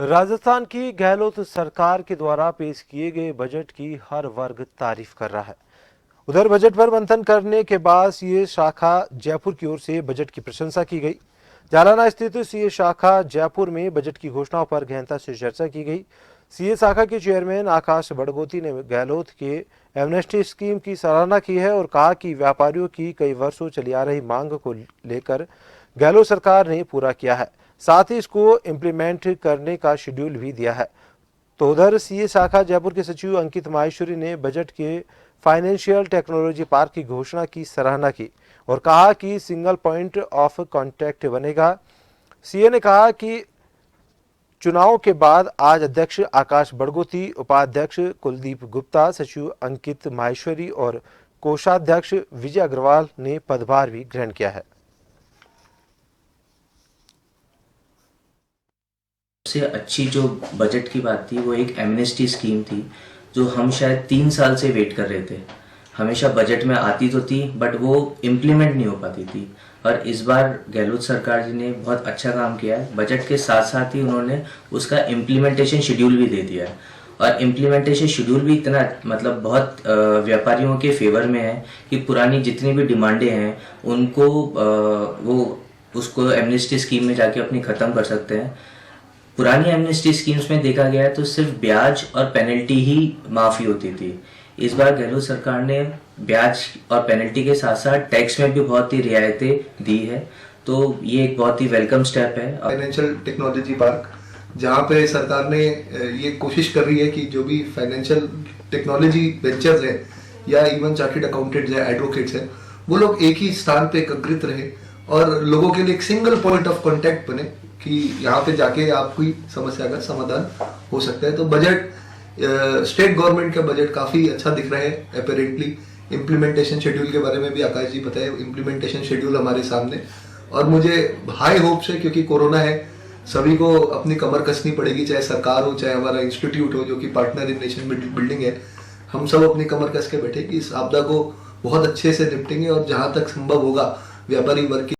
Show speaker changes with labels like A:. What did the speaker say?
A: राजस्थान की गहलोत सरकार के द्वारा पेश किए गए बजट की हर वर्ग तारीफ कर रहा है। उधर बजट पर मंथन करने के बाद सीए शाखा जयपुर की ओर से बजट की प्रशंसा की गई। जालाना स्थित सीए शाखा जयपुर में बजट की घोषणाओं पर गहनता से चर्चा की गई। सीए शाखा के चेयरमैन आकाश बड़गोती ने गहलोत के एमनेस्टी स्कीम की सराहना की है और कहा कि व्यापारियों की कई वर्षों चली आ रही मांग को लेकर गहलोत सरकार ने पूरा किया है, साथ ही इसको इम्प्लीमेंट करने का शेड्यूल भी दिया है। तो उधर सीए शाखा जयपुर के सचिव अंकित माहेश्वरी ने बजट के फाइनेंशियल टेक्नोलॉजी पार्क की घोषणा की सराहना की और कहा कि सिंगल पॉइंट ऑफ कांटेक्ट बनेगा। सीए ने कहा कि चुनाव के बाद आज अध्यक्ष आकाश बड़गोती, उपाध्यक्ष कुलदीप गुप्ता, सचिव अंकित माहेश्वरी और कोषाध्यक्ष विजय अग्रवाल ने पदभार भी ग्रहण किया है।
B: सबसे अच्छी जो बजट की बात थी वो एक एमनेस्टी स्कीम थी जो हम शायद 3 साल से वेट कर रहे थे। हमेशा बजट में आती तो थी बट वो इम्प्लीमेंट नहीं हो पाती थी, और इस बार गहलोत सरकार जी ने बहुत अच्छा काम किया है। बजट के साथ साथ ही उन्होंने उसका इम्प्लीमेंटेशन शेड्यूल भी दे दिया है, और इम्प्लीमेंटेशन शेड्यूल भी इतना मतलब बहुत व्यापारियों के फेवर में है कि पुरानी जितनी भी डिमांडें हैं उनको वो उसको एमनेस्टी स्कीम में जाके अपनी ख़त्म कर सकते हैं। पुरानी एमनेस्टी स्कीम्स में देखा गया है तो सिर्फ ब्याज और पेनल्टी ही माफ़ी होती थी। इस बार गहलोत सरकार ने ब्याज और पेनल्टी के साथ साथ टैक्स में भी बहुत ही रियायतें दी है, तो ये एक बहुत ही वेलकम स्टेप है।
C: फाइनेंशियल टेक्नोलॉजी पार्क, जहाँ पे सरकार ने ये कोशिश कर रही है कि जो भी फाइनेंशियल टेक्नोलॉजी वेंचर्स है या इवन चार्टर्ड अकाउंटेंट्स है, एडवोकेट्स है, वो लोग एक ही स्थान पे एकत्रित रहे और लोगों के लिए एक सिंगल पॉइंट ऑफ कांटेक्ट बने कि यहाँ पे जाके आपकी समस्या का समाधान हो सकता है। तो बजट, स्टेट गवर्नमेंट का बजट काफी अच्छा दिख रहा है अपेरेंटली। इम्प्लीमेंटेशन शेड्यूल के बारे में भी आकाश जी बताए, इम्प्लीमेंटेशन शेड्यूल हमारे सामने, और मुझे हाई होप्स है क्योंकि कोरोना है, सभी को अपनी कमर कसनी पड़ेगी, चाहे सरकार हो चाहे हमारा इंस्टीट्यूट हो जो कि पार्टनर इन नेशन बिल्डिंग है। हम सब अपनी कमर कस के बैठे कि इस आपदा को बहुत अच्छे से निपटेंगे और जहां तक संभव होगा व्यापारी वर्ग की